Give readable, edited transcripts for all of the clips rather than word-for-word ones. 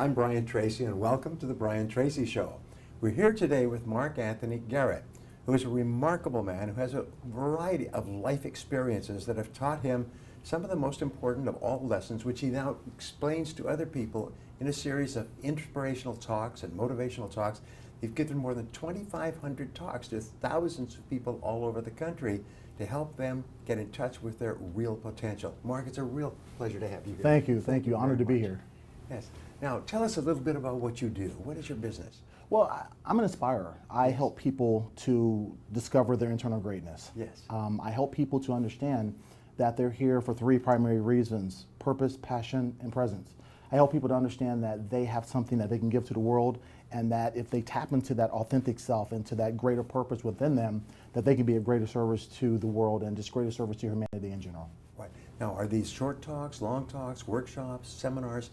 I'm Brian Tracy, and welcome to the Brian Tracy Show. We're here today with Anthony Garrett, who is a remarkable man who has a variety of life experiences that have taught him some of the most important of all lessons, which he now explains to other people in a series of inspirational talks and motivational talks. He's given more than 2,500 talks to thousands of people all over the country to help them get in touch with their real potential. Mark, it's a real pleasure to have you here. Thank you. Honored to be here. Yes. Now, tell us a little bit about what you do. What is your business? Well, I'm an inspirer. I help people to discover their internal greatness. Yes. I help people to understand that they're here for three primary reasons: purpose, passion, and presence. I help people to understand that they have something that they can give to the world, and that if they tap into that authentic self, into that greater purpose within them, that they can be of greater service to the world and just greater service to humanity in general. Right. Now, are these short talks, long talks, workshops, seminars?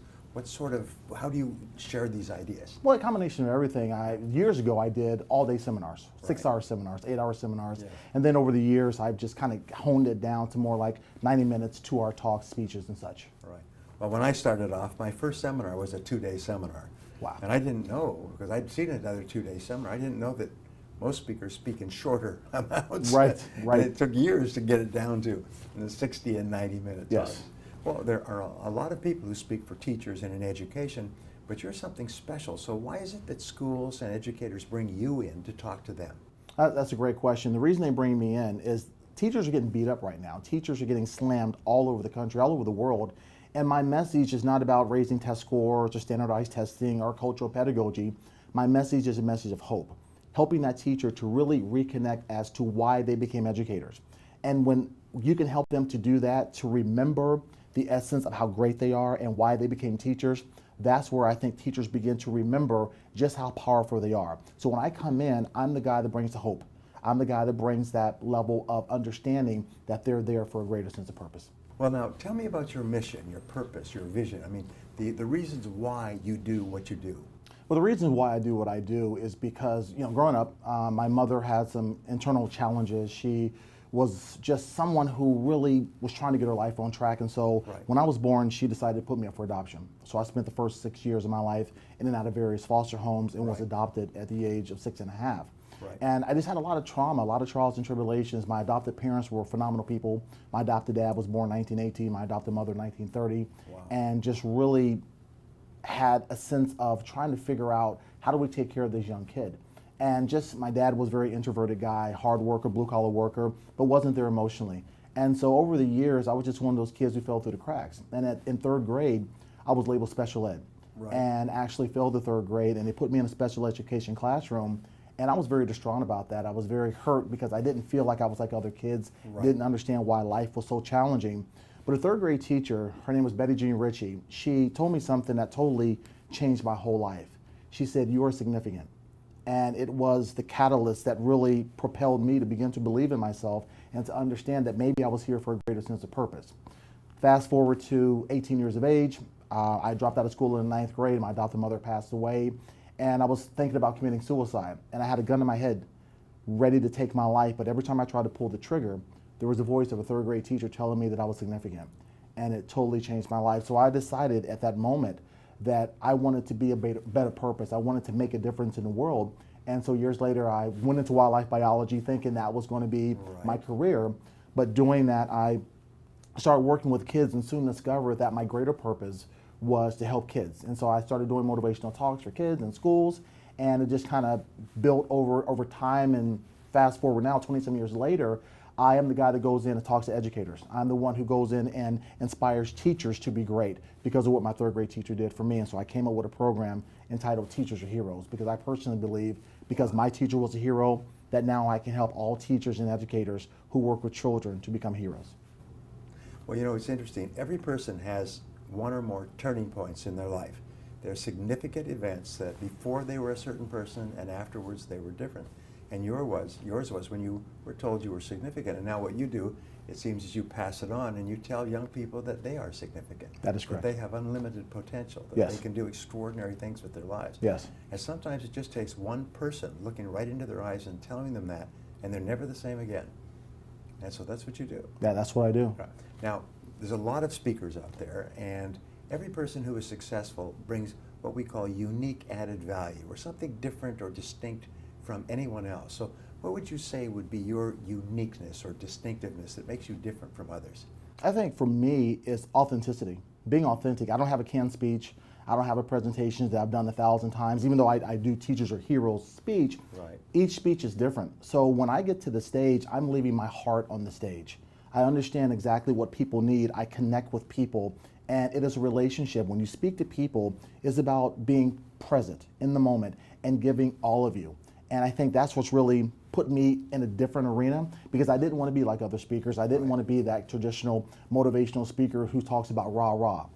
How do you share these ideas? Well, a combination of everything. Years ago, I did all-day seminars, Right. 6-hour seminars, 8-hour seminars. Yes. And then over the years, I've just kind of honed it down to more like 90 minutes, 2-hour talks, speeches, and such. Right. Well, when I started off, my first seminar was a 2-day seminar. Wow. And I didn't know, because I'd seen another 2-day seminar, I didn't know that most speakers speak in shorter amounts. Right. And it took years to get it down to the 60 and 90 minutes. Yes. Well, there are a lot of people who speak for teachers and in education, but you're something special. So why is it that schools and educators bring you in to talk to them? That's a great question. The reason they bring me in is teachers are getting beat up right now. Teachers are getting slammed all over the country, all over the world. And my message is not about raising test scores or standardized testing or cultural pedagogy. My message is a message of hope, helping that teacher to really reconnect as to why they became educators. And when you can help them to do that, to remember the essence of how great they are and why they became teachers, that's where I think teachers begin to remember just how powerful they are. So when I come in, I'm the guy that brings the hope. I'm the guy that brings that level of understanding that they're there for a greater sense of purpose. Well, now, tell me about your mission, your purpose, your vision. I mean, the reasons why you do what you do. Well, the reason why I do what I do is because, growing up, my mother had some internal challenges. She was just someone who really was trying to get her life on track. And so Right. when I was born, she decided to put me up for adoption. So I spent the first 6 years of my life in and out of various foster homes and was Right. adopted at the age of 6.5. Right. And I just had a lot of trauma, a lot of trials and tribulations. My adopted parents were phenomenal people. My adopted dad was born in 1918, my adopted mother 1930. Wow. And just really had a sense of trying to figure out how do we take care of this young kid. And just my dad was a very introverted guy, hard worker, blue collar worker, but wasn't there emotionally. And so over the years, I was just one of those kids who fell through the cracks. And in third grade, I was labeled special ed. Right. And actually failed the third grade, and they put me in a special education classroom. And I was very distraught about that. I was very hurt because I didn't feel like I was like other kids, Right. didn't understand why life was so challenging. But a third grade teacher, her name was Betty Jean Ritchie, she told me something that totally changed my whole life. She said, "You are significant." And it was the catalyst that really propelled me to begin to believe in myself and to understand that maybe I was here for a greater sense of purpose. Fast forward to 18 years of age, I dropped out of school in the 9th grade. My adopted mother passed away, and I was thinking about committing suicide. And I had a gun in my head, ready to take my life. But every time I tried to pull the trigger, there was a voice of a third grade teacher telling me that I was significant. And it totally changed my life. So I decided at that moment that I wanted to be a better purpose. I wanted to make a difference in the world. And so years later, I went into wildlife biology thinking that was going to be Right. my career. But doing that, I started working with kids and soon discovered that my greater purpose was to help kids. And so I started doing motivational talks for kids in schools, and it just kind of built over time. And fast forward now, 20-some years later, I am the guy that goes in and talks to educators. I'm the one who goes in and inspires teachers to be great because of what my third grade teacher did for me. And so I came up with a program entitled Teachers Are Heroes, because I personally believe, because my teacher was a hero, that now I can help all teachers and educators who work with children to become heroes. Well, it's interesting. Every person has one or more turning points in their life. There are significant events that before they were a certain person and afterwards they were different. And yours was when you were told you were significant. And now what you do, it seems, is you pass it on and you tell young people that they are significant. That is correct. That they have unlimited potential, that Yes. they can do extraordinary things with their lives. Yes. And sometimes it just takes one person looking right into their eyes and telling them that, and they're never the same again. And so that's what you do. Yeah, that's what I do. Right. Now, there's a lot of speakers out there, and every person who is successful brings what we call unique added value, or something different or distinct from anyone else. So what would you say would be your uniqueness or distinctiveness that makes you different from others? I think for me, it's authenticity. Being authentic. I don't have a canned speech. I don't have a presentation that I've done 1,000 times. Even though I do Teachers Are Heroes speech, Right. each speech is different. So when I get to the stage, I'm leaving my heart on the stage. I understand exactly what people need. I connect with people, and it is a relationship. When you speak to people, it's about being present in the moment and giving all of you. And I think that's what's really put me in a different arena, because I didn't want to be like other speakers. I didn't want to be that traditional motivational speaker who talks about rah-rah.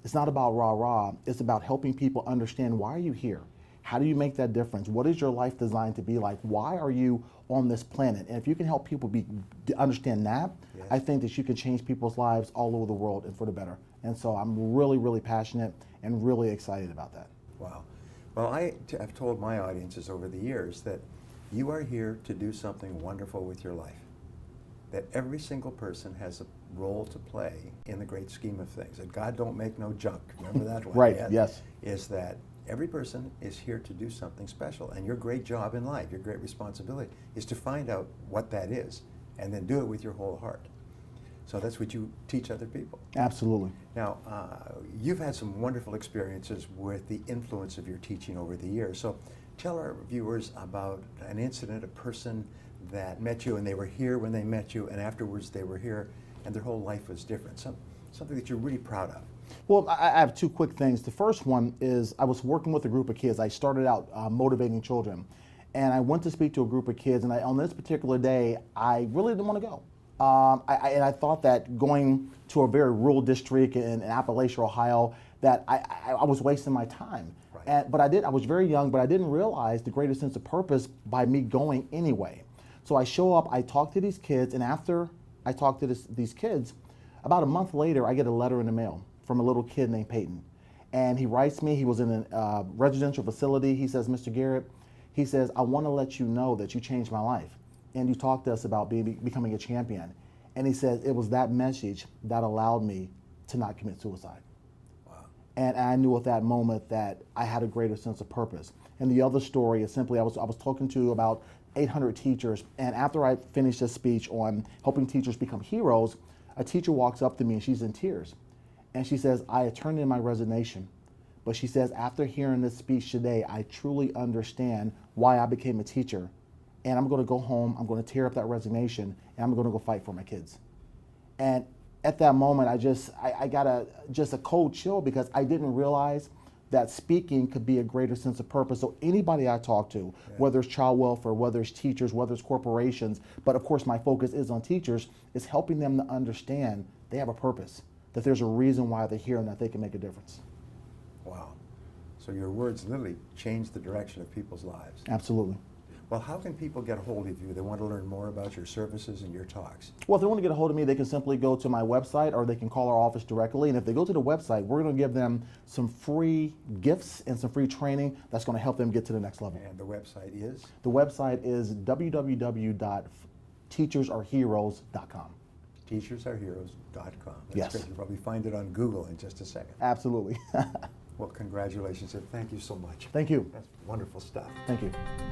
It's not about rah-rah. It's about helping people understand, why are you here? How do you make that difference? What is your life designed to be like? Why are you on this planet? And if you can help people understand that, Yes. I think that you can change people's lives all over the world and for the better. And so I'm really, really passionate and really excited about that. Wow. Well, I've told my audiences over the years that you are here to do something wonderful with your life. That every single person has a role to play in the great scheme of things. That God don't make no junk. Remember that one? Right, Yeah. yes. Is that every person is here to do something special. And your great job in life, your great responsibility, is to find out what that is and then do it with your whole heart. So that's what you teach other people. Absolutely. Now, you've had some wonderful experiences with the influence of your teaching over the years. So tell our viewers about an incident, a person that met you and they were here when they met you, and afterwards they were here and their whole life was different. Something that you're really proud of. Well, I have two quick things. The first one is I was working with a group of kids. I started out motivating children. And I went to speak to a group of kids, and on this particular day, I really didn't want to go. And I thought that going to a very rural district in Appalachia, Ohio, that I was wasting my time. Right. But I was very young, but I didn't realize the greater sense of purpose by me going anyway. So I show up, I talk to these kids, and after I talk to these kids, about a month later, I get a letter in the mail from a little kid named Peyton. And he writes me, he was in a residential facility. He says, Mr. Garrett, he says, I want to let you know that you changed my life. And you talked to us about becoming a champion. And he says, it was that message that allowed me to not commit suicide. Wow. And I knew at that moment that I had a greater sense of purpose. And the other story is simply, I was talking to about 800 teachers, and after I finished this speech on helping teachers become heroes, a teacher walks up to me and she's in tears. And she says, I had turned in my resignation. But she says, after hearing this speech today, I truly understand why I became a teacher. And I'm going to go home, I'm going to tear up that resignation, and I'm going to go fight for my kids. And at that moment, I got a cold chill, because I didn't realize that speaking could be a greater sense of purpose. So anybody I talk to, whether it's child welfare, whether it's teachers, whether it's corporations, but of course my focus is on teachers, is helping them to understand they have a purpose, that there's a reason why they're here and that they can make a difference. Wow. So your words literally changed the direction of people's lives. Absolutely. Well, how can people get a hold of you? They want to learn more about your services and your talks. Well, if they want to get a hold of me, they can simply go to my website, or they can call our office directly. And if they go to the website, we're going to give them some free gifts and some free training that's going to help them get to the next level. And the website is? The website is www.teachersareheroes.com. TeachersAreHeroes.com. That's Yes. great. You'll probably find it on Google in just a second. Absolutely. Well, congratulations and thank you so much. Thank you. That's wonderful stuff. Thank you.